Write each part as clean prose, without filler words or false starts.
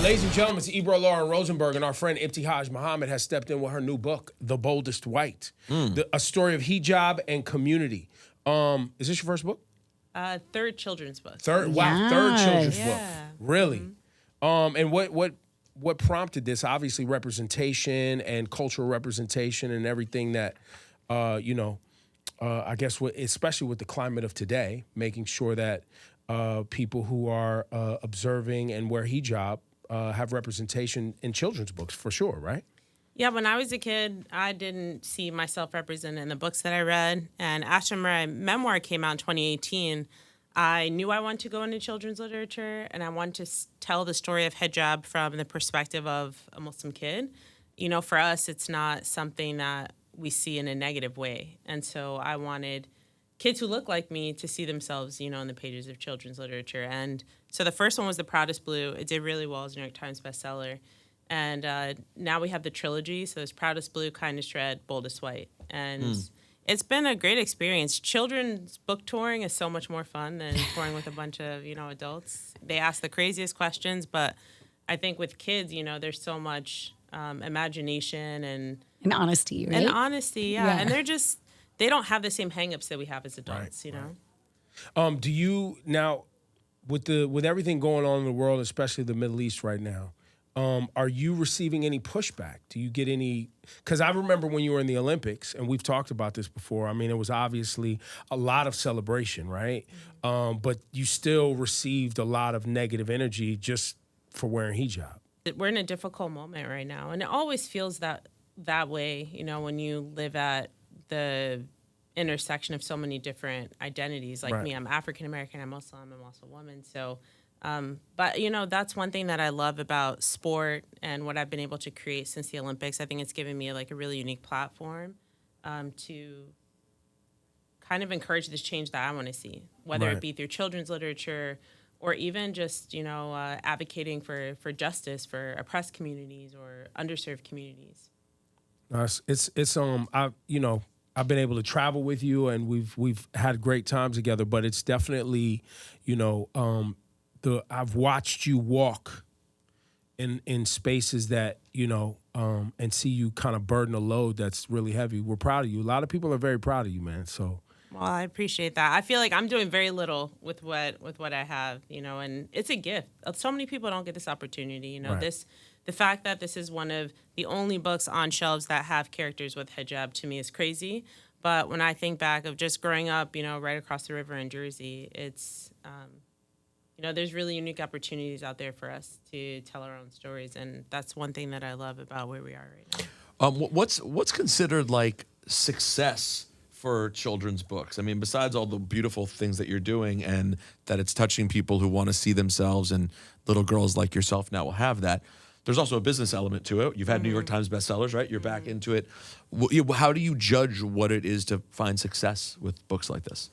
Ladies and gentlemen, it's Ebro Lauren Rosenberg, and our friend Ibtihaj Muhammad has stepped in with her new book, The Boldest White, a story of hijab and community. Is this your first book? Third children's book. Third children's book. Yeah. Really? And what prompted this? Obviously, representation and cultural representation and everything that, I guess, especially with the climate of today, making sure that people who are observing and wear hijab have representation in children's books, for sure, right? Yeah, when I was a kid, I didn't see myself represented in the books that I read. And after my memoir came out in 2018, I knew I wanted to go into children's literature, and I wanted to tell the story of hijab from the perspective of a Muslim kid. You know, for us, it's not something that we see in a negative way. And so I wanted kids who look like me to see themselves, in the pages of children's literature. And so the first one was The Proudest Blue. It did really well as a New York Times bestseller. And now we have the trilogy. So there's Proudest Blue, Kindest Red, Boldest White. And it's been a great experience. Children's book touring is so much more fun than touring with a bunch of, adults. They ask the craziest questions, but I think with kids, there's so much imagination and honesty, right? And honesty, yeah. And they don't have the same hangups that we have as adults, Right. Do you now, with everything going on in the world, especially the Middle East right now, are you receiving any pushback? Do you get any? Because I remember when you were in the Olympics, and we've talked about this before. I mean, it was obviously a lot of celebration, right? But you still received a lot of negative energy just for wearing hijab. We're in a difficult moment right now, and it always feels that way, when you live at the intersection of so many different identities. Like me, I'm African American, I'm Muslim, I'm also a woman. So, but that's one thing that I love about sport and what I've been able to create since the Olympics. I think it's given me a really unique platform to kind of encourage this change that I want to see, whether it be through children's literature or even just advocating for justice for oppressed communities or underserved communities. I've been able to travel with you, and we've had great times together. But it's definitely, I've watched you walk in spaces that and see you kind of burden a load that's really heavy. We're proud of you. A lot of people are very proud of you, man. So. Well, I appreciate that. I feel like I'm doing very little with what I have, and it's a gift. So many people don't get this opportunity, The fact that this is one of the only books on shelves that have characters with hijab to me is crazy. But when I think back of just growing up, right across the river in Jersey, it's, there's really unique opportunities out there for us to tell our own stories. And that's one thing that I love about where we are right now. What's considered like success for children's books? I mean, besides all the beautiful things that you're doing and that it's touching people who want to see themselves, and little girls like yourself now will have that, there's also a business element to it. You've had New York Times bestsellers, right? You're back into it. How do you judge what it is to find success with books like this?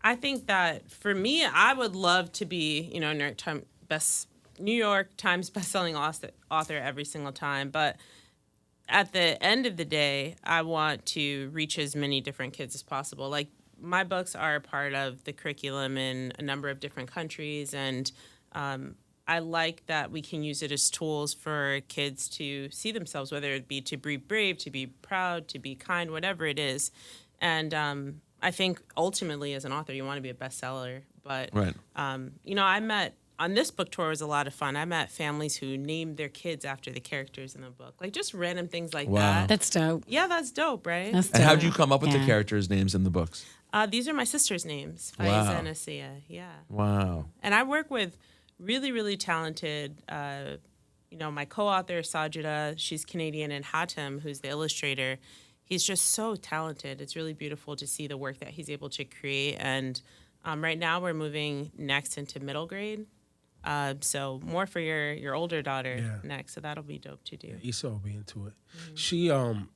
I think that for me, I would love to be, New York Times bestselling author every single time. But at the end of the day, I want to reach as many different kids as possible. Like, my books are a part of the curriculum in a number of different countries, and I like that we can use it as tools for kids to see themselves, whether it be to be brave, to be proud, to be kind, whatever it is. And I think ultimately as an author, you want to be a bestseller. But, I met, on this book tour was a lot of fun. I met families who named their kids after the characters in the book. Like, just random things like that. That's dope. Yeah, that's dope, right? That's dope. And how'd you come up with the characters' names in the books? These are my sisters' names, Faiza and Asiya. Yeah. Wow. And I work with really, really talented, my co-author, Sajida, she's Canadian, and Hatem, who's the illustrator. He's just so talented. It's really beautiful to see the work that he's able to create. And right now we're moving next into middle grade. So more for your older daughter next. So that'll be dope to do. Yeah, Issa will be into it. She, Colin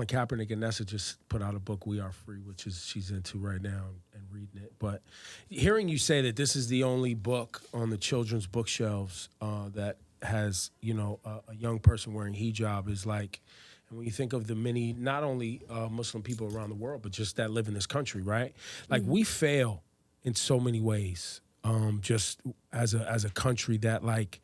Kaepernick and Nessa just put out a book, We Are Free, which is she's into right now and reading it. But hearing you say that this is the only book on the children's bookshelves that has, a young person wearing hijab is like, and when you think of the many, not only Muslim people around the world, but just that live in this country, right? Like, we fail in so many ways. just as a country that like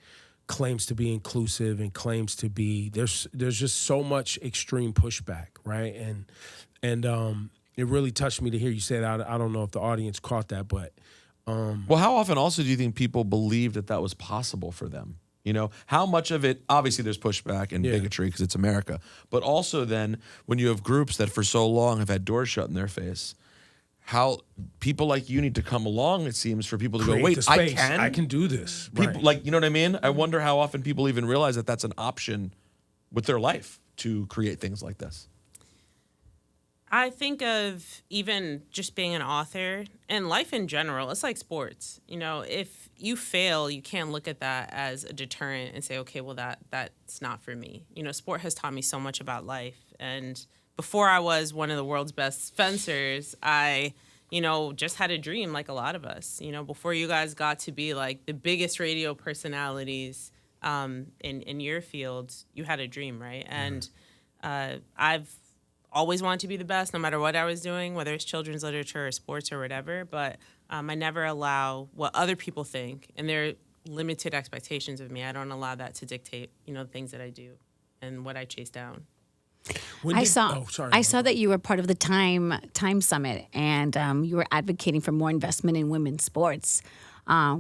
claims to be inclusive and claims to be there's just so much extreme pushback, right? And it really touched me to hear you say that. I don't know if the audience caught that, but Well, how often also do you think people believe that that was possible for them? You know, how much of it, obviously there's pushback and bigotry because it's America, but also then when you have groups that for so long have had doors shut in their face, how people like you need to come along, it seems, for people to create go, wait, the space. I I can? can do this. People, Right. like, you know what I mean? I wonder how often people even realize that that's an option with their life to create things like this. I think of even just being an author and life in general. It's like sports. You know, if you fail, you can't look at that as a deterrent and say, okay, well, that's not for me. You know, sport has taught me so much about life. And before I was one of the world's best fencers, I, you know, just had a dream like a lot of us. You know, before you guys got to be like the biggest radio personalities in your fields, you had a dream, right? And I've always wanted to be the best no matter what I was doing, whether it's children's literature or sports or whatever. But I never allow what other people think and their limited expectations of me. I don't allow that to dictate, you know, the things that I do and what I chase down. When saw sorry. I saw that you were part of the Time Summit, and you were advocating for more investment in women's sports,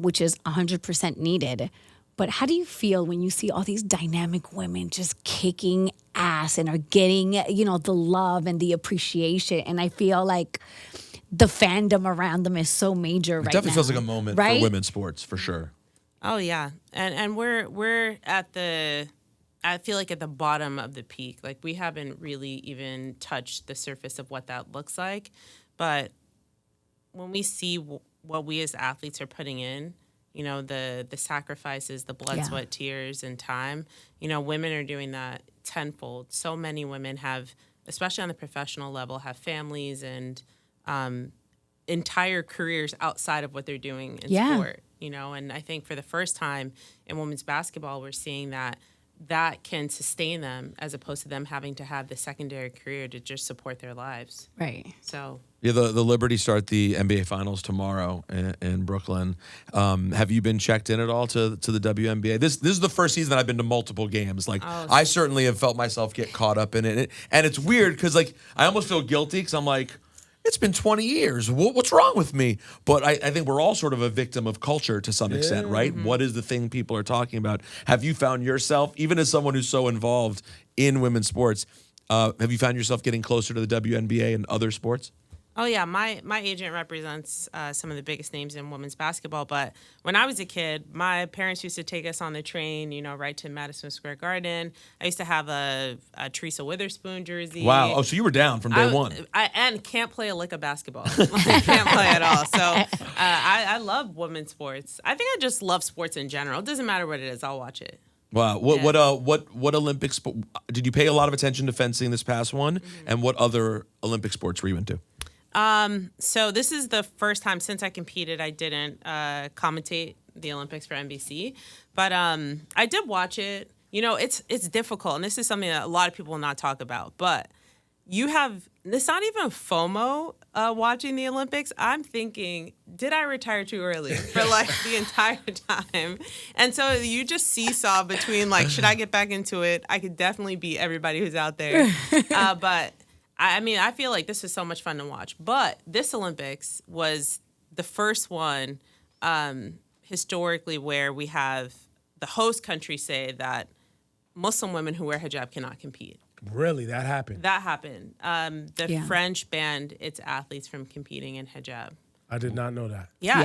which is 100% needed. But how do you feel when you see all these dynamic women just kicking ass and are getting, you know, the love and the appreciation? And I feel like the fandom around them is so major right now. It definitely feels like a moment right? for women's sports, for sure. Oh yeah, and we're at the, I feel like at the bottom of the peak. Like we haven't really even touched the surface of what that looks like. But when we see what we as athletes are putting in, you know, the sacrifices, the blood, sweat, tears, and time, you know, women are doing that tenfold. So many women have, especially on the professional level, have families and entire careers outside of what they're doing in sport, you know. And I think for the first time in women's basketball, we're seeing that can sustain them as opposed to them having to have the secondary career to just support their lives. Right. So Yeah, the Liberty start the NBA Finals tomorrow in Brooklyn. Have you been checked in at all to the WNBA? This is the first season that I've been to multiple games. Like I certainly have felt myself get caught up in it, and it's weird because like I almost feel guilty because I'm like, it's been 20 years. What's wrong with me? But I think we're all sort of a victim of culture to some extent, right? Mm-hmm. What is the thing people are talking about? Have you found yourself, even as someone who's so involved in women's sports, have you found yourself getting closer to the WNBA and other sports? Oh yeah, my agent represents some of the biggest names in women's basketball. But when I was a kid, my parents used to take us on the train, you know, right to Madison Square Garden. I used to have a Teresa Witherspoon jersey. Wow. Oh, so you were down from day one. And can't play a lick of basketball. I can't play at all. So I love women's sports. I think I just love sports in general. It doesn't matter what it is. I'll watch it. Wow. What Olympic sport did you pay a lot of attention to fencing this past one? Mm-hmm. And what other Olympic sports were you into? So this is the first time since I competed I didn't commentate the Olympics for NBC, but I did watch it. You know, it's difficult, and this is something that a lot of people will not talk about. But it's not even FOMO watching the Olympics. I'm thinking, did I retire too early for like the entire time? And so you just seesaw between like, should I get back into it? I could definitely beat everybody who's out there, but. I mean, I feel like this is so much fun to watch. But this Olympics was the first one historically where we have the host country say that Muslim women who wear hijab cannot compete. Really? That happened? That happened. The French banned its athletes from competing in hijab. I did not know that. Yeah.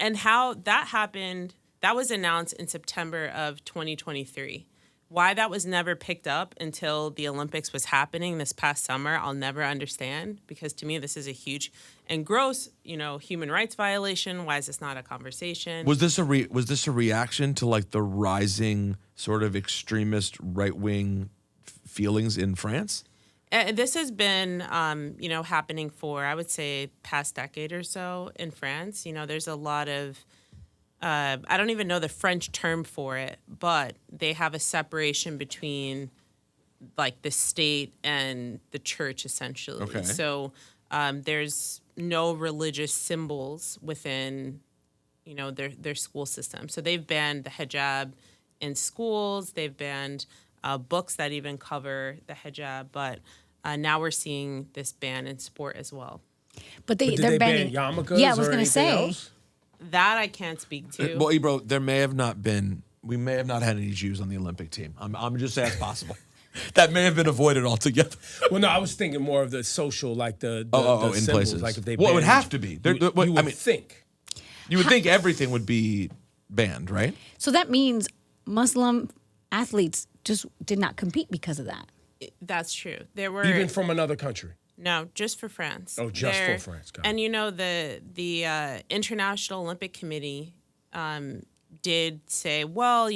And how that happened, that was announced in September of 2023. Why that was never picked up until the Olympics was happening this past summer, I'll never understand, because to me this is a huge and gross, you know, human rights violation. Why is this not a conversation? Was this a reaction to like the rising sort of extremist right-wing feelings in France? This has been, you know, happening for, I would say, past decade or so in France. You know, there's a lot of I don't even know the French term for it, but they have a separation between like the state and the church, essentially. Okay. So there's no religious symbols within, their school system. So they've banned the hijab in schools. They've banned books that even cover the hijab. But now we're seeing this ban in sport as well. But Did they're they banning ban yarmulkes? Yeah, I was or gonna anything say. else? That I can't speak to. Well, Ebro, we may have not had any Jews on the Olympic team. I'm just saying it's possible. That may have been avoided altogether. Well, no, I was thinking more of the social, like the in symbols, places. like if they Well, it would banned- have to be. You would think. You would think everything would be banned, right? So that means Muslim athletes just did not compete because of that. That's true. There were Even from another country. No, just for France. Oh, just for France. Got it. And the International Olympic Committee did say, well,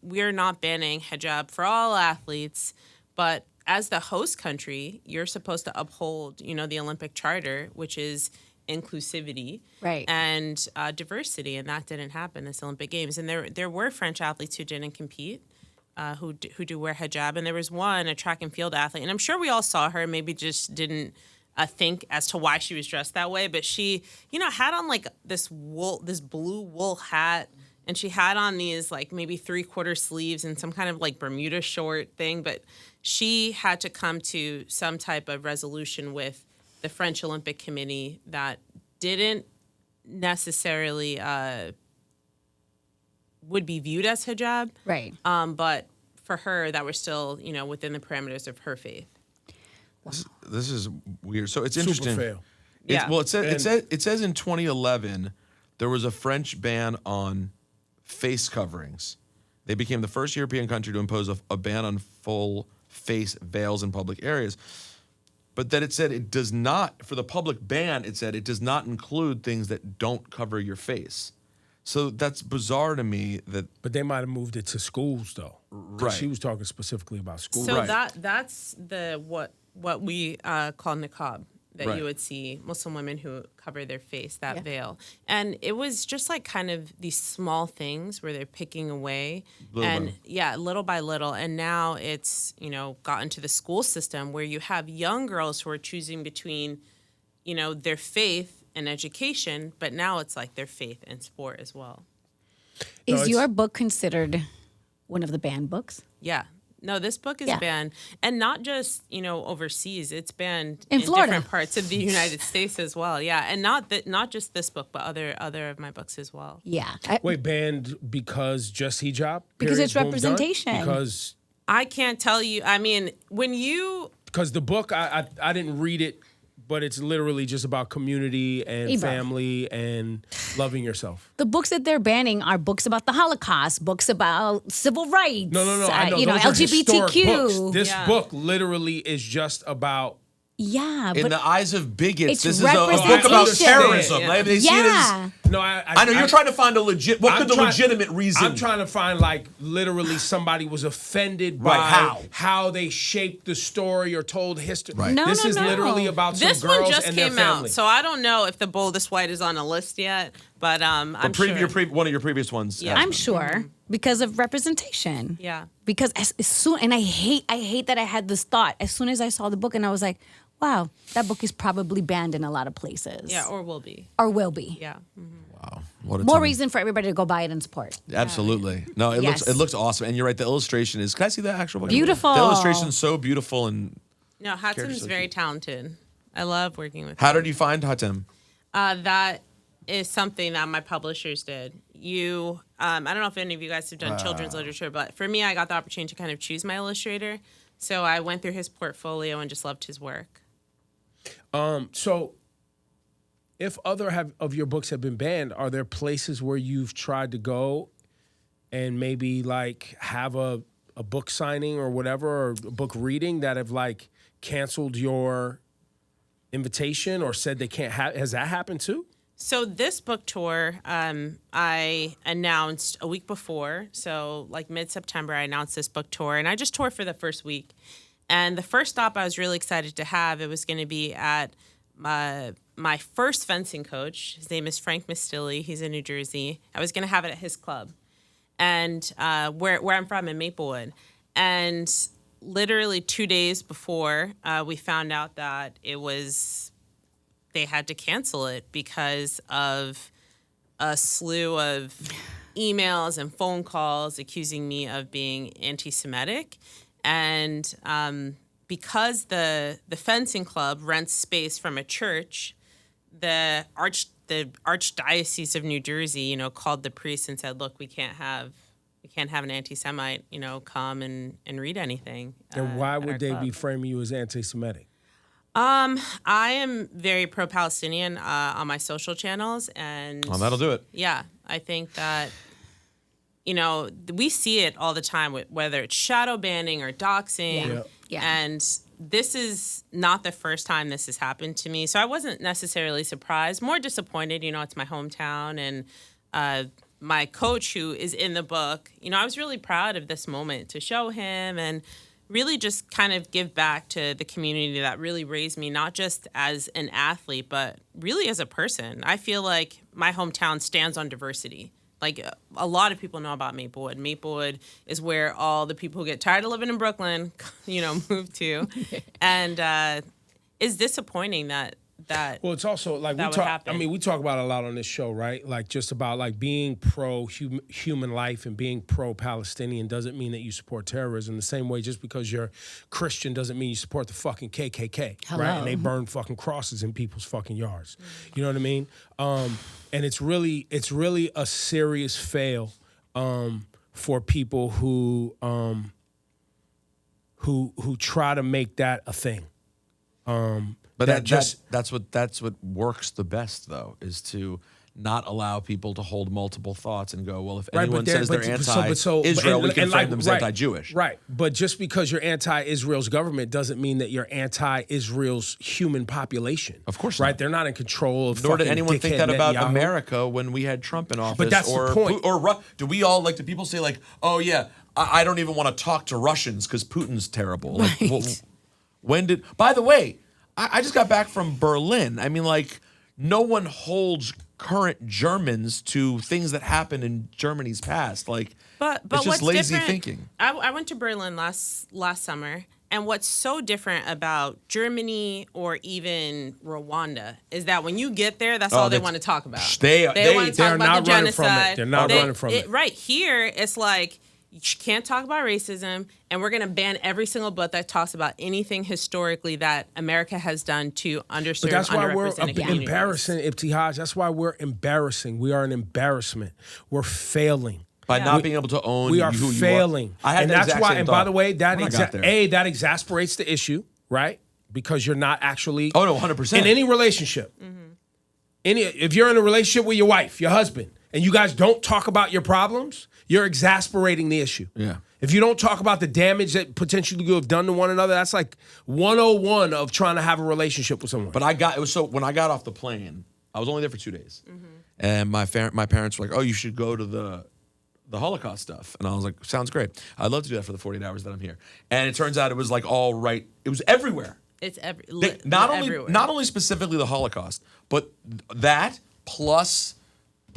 we're not banning hijab for all athletes, but as the host country, you're supposed to uphold, the Olympic Charter, which is inclusivity Right. and diversity, and that didn't happen this Olympic Games. And there were French athletes who didn't compete. Who do wear hijab, and there was a track and field athlete, and I'm sure we all saw her, maybe just didn't think as to why she was dressed that way, but she, had on like this blue wool hat, and she had on these like maybe 3/4 sleeves and some kind of like Bermuda short thing, but she had to come to some type of resolution with the French Olympic Committee that didn't necessarily would be viewed as hijab. Right. But for her, that was still, within the parameters of her faith. This is weird. So it's Super interesting. fail. Yeah. Well, it says in 2011 there was a French ban on face coverings. They became the first European country to impose a ban on full face veils in public areas. But then it said it does not, for the public ban, it said it does not include things that don't cover your face. So that's bizarre to me that. But they might have moved it to schools though. 'Cause Right. She was talking specifically about schools. So Right. that's what we call niqab, that Right. you would see Muslim women who cover their face, that Yeah. veil. And it was just like kind of these small things where they're picking away. Little Little by little. And now it's, gotten to the school system where you have young girls who are choosing between, their faith and education, but now it's like their faith and sport as well. No, Is it's- your book considered one of the banned books? Yeah. No, this book is Yeah. banned, and not just overseas. It's banned In Florida. different parts of the United States as well. Yeah, and not just this book, but other of my books as well. Yeah. Wait, banned because just hijab? Because Period, it's boom, done? representation. I can't tell you. I mean, Because the book I didn't read it, but it's literally just about community and Ebro. family and loving yourself. The books that they're banning are books about the Holocaust, books about civil rights. No. I know those are historic LGBTQ. books. This Yeah. book literally is just about. Yeah, In but the eyes of bigots, it's this is a book about representation. terrorism. Yeah. Like, they see it as. No, I know you're trying to find what could the legitimate reason? I'm trying to find like literally somebody was offended Right, by how? they shaped the story or told history. Right. No, this no, is no. literally about this some girls one just and their came family. out, so I don't know if the boldest white is on a list yet. But I'm sure. One of your previous ones. Yeah. I'm sure because of representation. Yeah. Because as soon, and I hate that I had this thought as soon as I saw the book, and I was like, wow, that book is probably banned in a lot of places. Yeah, or will be. Or will be. Yeah. Wow. What a More time. reason for everybody to go buy it and support. Absolutely. No, it Yes. looks awesome. And you're right, the illustration is. Can I see that actual book? Beautiful. The illustration's so beautiful. And No, Hatim's so very cute. talented. I love working with him. how did you find Hatem? That is something that my publishers did. I don't know if any of you guys have done children's literature, but for me, I got the opportunity to kind of choose my illustrator. So I went through his portfolio and just loved his work. So, if other of your books have been banned, are there places where you've tried to go and maybe like have a book signing or whatever, or a book reading that have like canceled your invitation or said they can't have? Has that happened too? So this book tour, I announced a week before. So like mid-September, I announced this book tour, and I just toured for the first week. And the first stop I was really excited to have, it was going to be at my first fencing coach. His name is Frank Mistilli. He's in New Jersey. I was going to have it at his club, and where I'm from in Maplewood. And literally 2 days before, we found out that they had to cancel it because of a slew of emails and phone calls accusing me of being anti-Semitic. And because the fencing club rents space from a church, the Archdiocese of New Jersey, called the priest and said, "Look, we can't have an anti-Semite, come and read anything." And why at our would they club. be framing you as anti-Semitic? I am very pro-Palestinian on my social channels, and Oh, that'll do it. yeah, I think that we see it all the time, whether it's shadow banning or doxing, Yeah. Yeah. and this is not the first time this has happened to me. So I wasn't necessarily surprised, more disappointed. It's my hometown, and my coach, who is in the book, I was really proud of this moment to show him and really just kind of give back to the community that really raised me, not just as an athlete, but really as a person. I feel like my hometown stands on diversity. Like, a lot of people know about Maplewood. Maplewood is where all the people who get tired of living in Brooklyn, move to. And it's disappointing that Well, it's also like that would happen. we talk about it a lot on this show, right? Like, just about like being pro human life and being pro Palestinian doesn't mean that you support terrorism. The same way, just because you're Christian doesn't mean you support the fucking KKK, Hello. right? And they burn fucking crosses in people's fucking yards. You know what I mean? And it's really a serious fail for people who try to make that a thing. But that that's what works the best, though, is to not allow people to hold multiple thoughts and go, well, if anyone says they're anti-Israel, we can frame them as anti-Jewish. Right. But just because you're anti-Israel's government doesn't mean that you're anti-Israel's human population. Of course right? not. They're not in control of Nor did fucking anyone think dickhead that about Netanyahu. America when we had Trump in office. But that's the point. Do we all, do people say, oh, yeah, I don't even want to talk to Russians because Putin's terrible? Like, Right. By the way, I just got back from Berlin. I mean, no one holds current Germans to things that happened in Germany's past. But it's just what's lazy different- thinking. I went to Berlin last summer, and what's so different about Germany or even Rwanda is that when you get there, that's all they want to talk about. They want to talk are about the not running from it. genocide. They're not running from it. Right here, it's like, you can't talk about racism, and we're going to ban every single book that talks about anything historically that America has done to underserved, But that's why we're underrepresented communities. embarrassing, Ibtihaj. That's why we're embarrassing. We are an embarrassment. We're failing. By not being able to own We are who failing. you are. I had and the that's exact why, same and thought by the way, that when I got there. that exasperates the issue, right? Because you're not actually Oh, no, 100%. in any relationship. If you're in a relationship with your wife, your husband, and you guys don't talk about your problems, you're exasperating the issue. Yeah. If you don't talk about the damage that potentially you have done to one another, that's like 101 of trying to have a relationship with someone. But when I got off the plane, I was only there for 2 days. And my parents were like, oh, you should go to the Holocaust stuff. And I was like, sounds great. I'd love to do that for the 48 hours that I'm here. And it turns out it was all right. It was everywhere. It's Everywhere. everywhere. Not only specifically the Holocaust, but that plus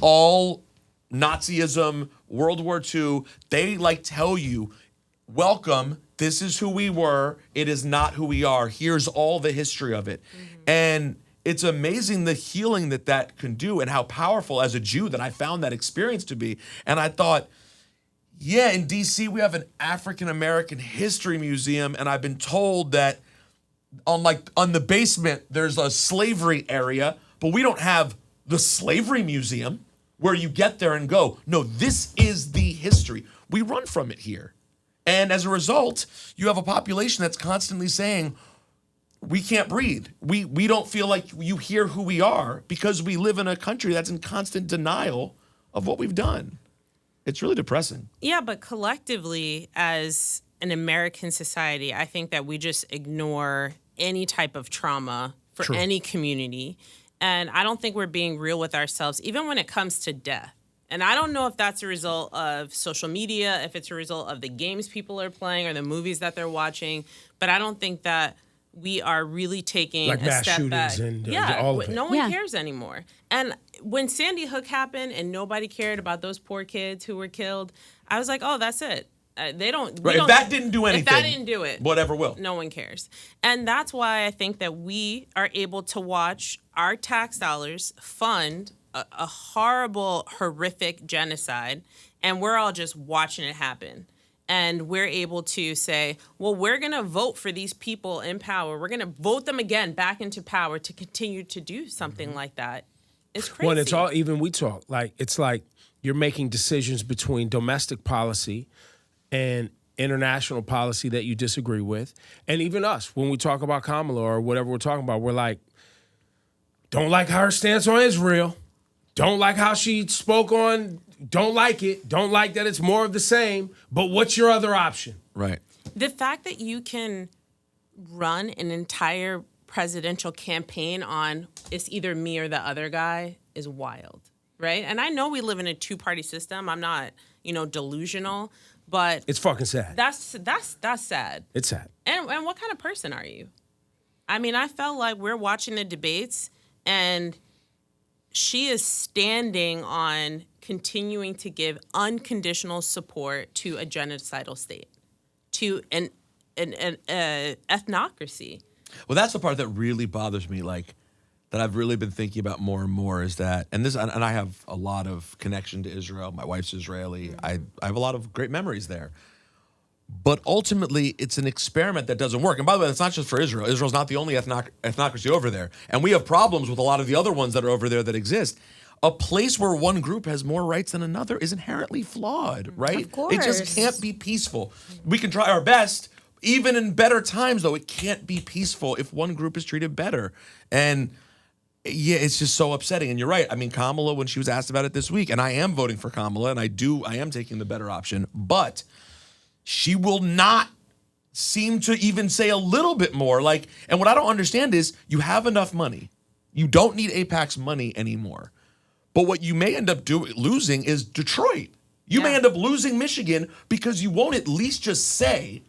all Nazism, World War II, they tell you, welcome, this is who we were, it is not who we are, here's all the history of it. And it's amazing the healing that can do and how powerful as a Jew that I found that experience to be. And I thought, yeah, in DC we have an African American history museum, and I've been told that on the basement there's a slavery area, but we don't have the slavery museum where you get there and go, no, this is the history. We run from it here. And as a result, you have a population that's constantly saying, we can't breathe. We don't feel like you hear who we are because we live in a country that's in constant denial of what we've done. It's really depressing. Yeah, but collectively, as an American society, I think that we just ignore any type of trauma for any community. And I don't think we're being real with ourselves, even when it comes to death. And I don't know if that's a result of social media, if it's a result of the games people are playing or the movies that they're watching. But I don't think that we are really taking Like a mass step shootings back. and Yeah, all of it. no one Yeah. cares anymore. And when Sandy Hook happened and nobody cared about those poor kids who were killed, I was like, oh, that's it. They don't. we Right, don't- if that didn't do anything, if that didn't do it, whatever will. no one cares. And that's why I think that we are able to watch our tax dollars fund a horrible, horrific genocide, and we're all just watching it happen. And we're able to say, well, we're going to vote for these people in power. We're going to vote them again back into power to continue to do something like that. It's crazy. When it's all, even we talk, like, it's like you're making decisions between domestic policy and international policy that you disagree with. And even us, when we talk about Kamala or whatever we're talking about, we're like, don't like her stance on Israel. Don't like how she spoke on, don't like it. Don't like that it's more of the same. But what's your other option? Right. The fact that you can run an entire presidential campaign on it's either me or the other guy is wild, right? And I know we live in a two-party system. I'm not, delusional, but It's fucking sad. that's sad. It's sad. And what kind of person are you? I mean, I felt like we're watching the debates and she is standing on continuing to give unconditional support to a genocidal state, to an ethnocracy. Well, that's the part that really bothers me, like, that I've really been thinking about more and more is that, and I have a lot of connection to Israel. My wife's Israeli. I have a lot of great memories there. But ultimately, it's an experiment that doesn't work. And by the way, it's not just for Israel. Israel's not the only ethnocracy over there. And we have problems with a lot of the other ones that are over there that exist. A place where one group has more rights than another is inherently flawed, right? Of course. It just can't be peaceful. We can try our best. Even in better times, though, it can't be peaceful if one group is treated better. And yeah, it's just so upsetting. And you're right. I mean, Kamala, when she was asked about it this week, and I am voting for Kamala, and I am taking the better option, but she will not seem to even say a little bit more. Like, and what I don't understand is you have enough money. You don't need AIPAC's money anymore. But what you may end up losing is Detroit. You may end up losing Michigan because you won't at least just say,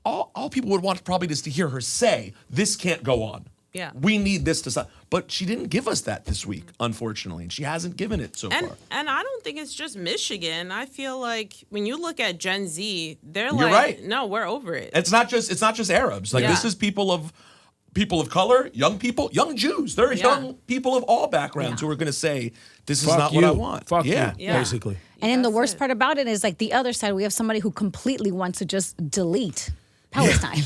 all people would want probably just to hear her say, this can't go on. Yeah. We need this to stop. But she didn't give us that this week, unfortunately. And she hasn't given it so far. And I don't think it's just Michigan. I feel like when you look at Gen Z, they're You're like, right. no, we're over it. It's not just Arabs. Like, this is people of color, young people, young Jews. There are young people of all backgrounds who are going to say, this is not what I want. Fuck you, Yeah. basically. And then the That's worst it. part about it is like the other side, we have somebody who completely wants to just delete Palestine.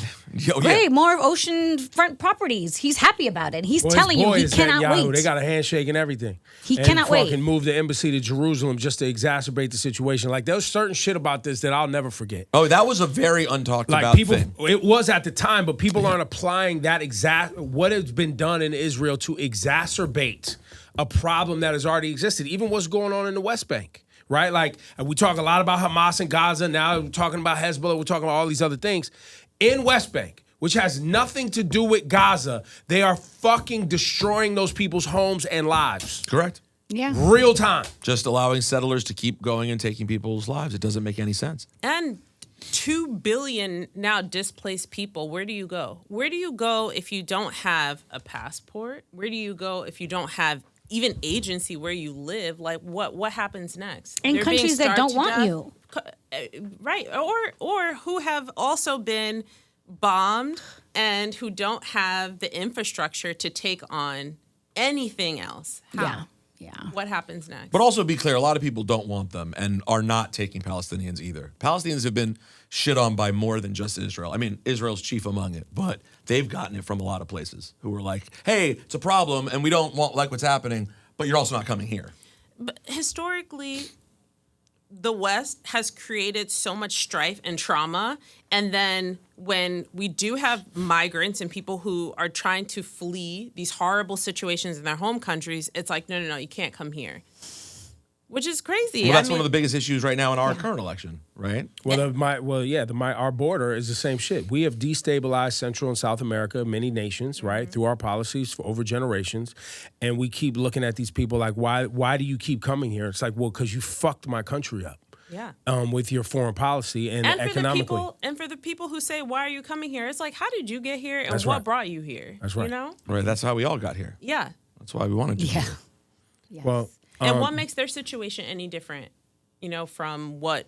Great, more oceanfront properties. He's happy about it. He's Well, telling his you boy he is cannot Netanyahu. wait. They got a handshake and everything. He and cannot wait. fucking move the embassy to Jerusalem just to exacerbate the situation. Like, there's certain shit about this that I'll never forget. Oh, that was a very untalked Like, about people, thing. it was at the time, but people aren't applying that what has been done in Israel to exacerbate a problem that has already existed. Even what's going on in the West Bank, right? Like, we talk a lot about Hamas and Gaza. Now we're talking about Hezbollah. We're talking about all these other things. In West Bank, which has nothing to do with Gaza, they are fucking destroying those people's homes and lives. Correct. Yeah. Real time. Just allowing settlers to keep going and taking people's lives. It doesn't make any sense. And 2 billion now displaced people. Where do you go? Where do you go if you don't have a passport? Where do you go if you don't have even agency where you live? Like, what happens next? In They're being countries that starved don't to want death. you. Right. Or who have also been bombed and who don't have the infrastructure to take on anything else. How? Yeah. What happens next? But also be clear, a lot of people don't want them and are not taking Palestinians either. Palestinians have been shit on by more than just Israel. I mean, Israel's chief among it, but they've gotten it from a lot of places who are like, hey, it's a problem and we don't like what's happening, but you're also not coming here. But historically, the West has created so much strife and trauma. And then when we do have migrants and people who are trying to flee these horrible situations in their home countries, it's like, no, you can't come here. Which is crazy. Well, that's one of the biggest issues right now in our current election, right? Well, our border is the same shit. We have destabilized Central and South America, many nations, right, through our policies for over generations, and we keep looking at these people like, why do you keep coming here? It's like, well, because you fucked my country up. Yeah. With your foreign policy and economically. For the people who say, why are you coming here? It's like, how did you get here and That's what right. brought you here? That's right. You know? Right, that's how we all got here. Yeah. That's why we wanted to. Yeah. Be here. Yes. Well, And what makes their situation any different, from what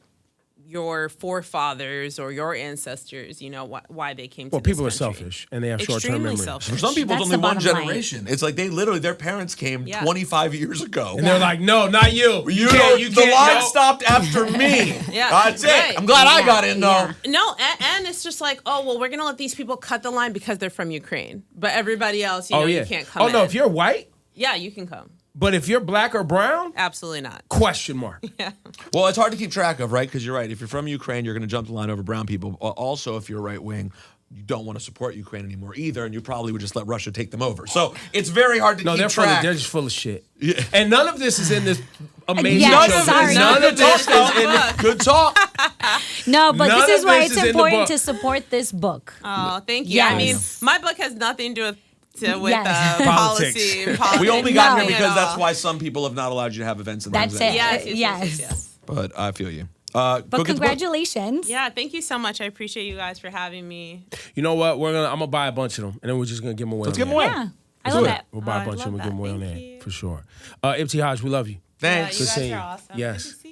your forefathers or your ancestors, you know, why they came to Well, this people are country. selfish and they have short-term Extremely memory. selfish. For some people, That's it's only the one bottom line. generation. It's like they literally, their parents came Yeah. 25 years ago. And they're like, no, not you. You can't, know, the line no. stopped after me. Yeah, That's right. it. I'm glad I Yeah, got in, though. yeah. No, and it's just like, oh, well, we're going to let these people cut the line because they're from Ukraine. But everybody else, you know, you can't come Oh, no, in. if you're white, Yeah, you can come. but if you're black or brown, Absolutely not. question mark. Well, it's hard to keep track of, right? Because you're right. If you're from Ukraine, you're going to jump the line over brown people. Also, if you're right wing, you don't want to support Ukraine anymore either, and you probably would just let Russia take them over. So it's very hard to No, keep they're track. they're just full of shit. And none of this is in this amazing Yes, show. sorry. None of this is in the Good talk. No, but None this is of why this it's is in the important book. to support this book. Oh, thank you. Yes. I mean, my book has nothing to do with Yes. policy. And politics. We only got No. here because At that's all. why some people have not allowed you to have events in That's things it. like that. Yes. But I feel you. But go get the book. congratulations. Yeah, thank you so much. I appreciate you guys for having me. You know what? I'm gonna buy a bunch of them, and then we're just gonna give them away. Let's on give them air. away. Yeah, I Let's love do that. We'll buy a I bunch of them love and give them away that. on Thank air you. for sure. Ibtihaj, we love you. Thanks. Yeah, you Good seeing guys you. are awesome. Yes. Good to see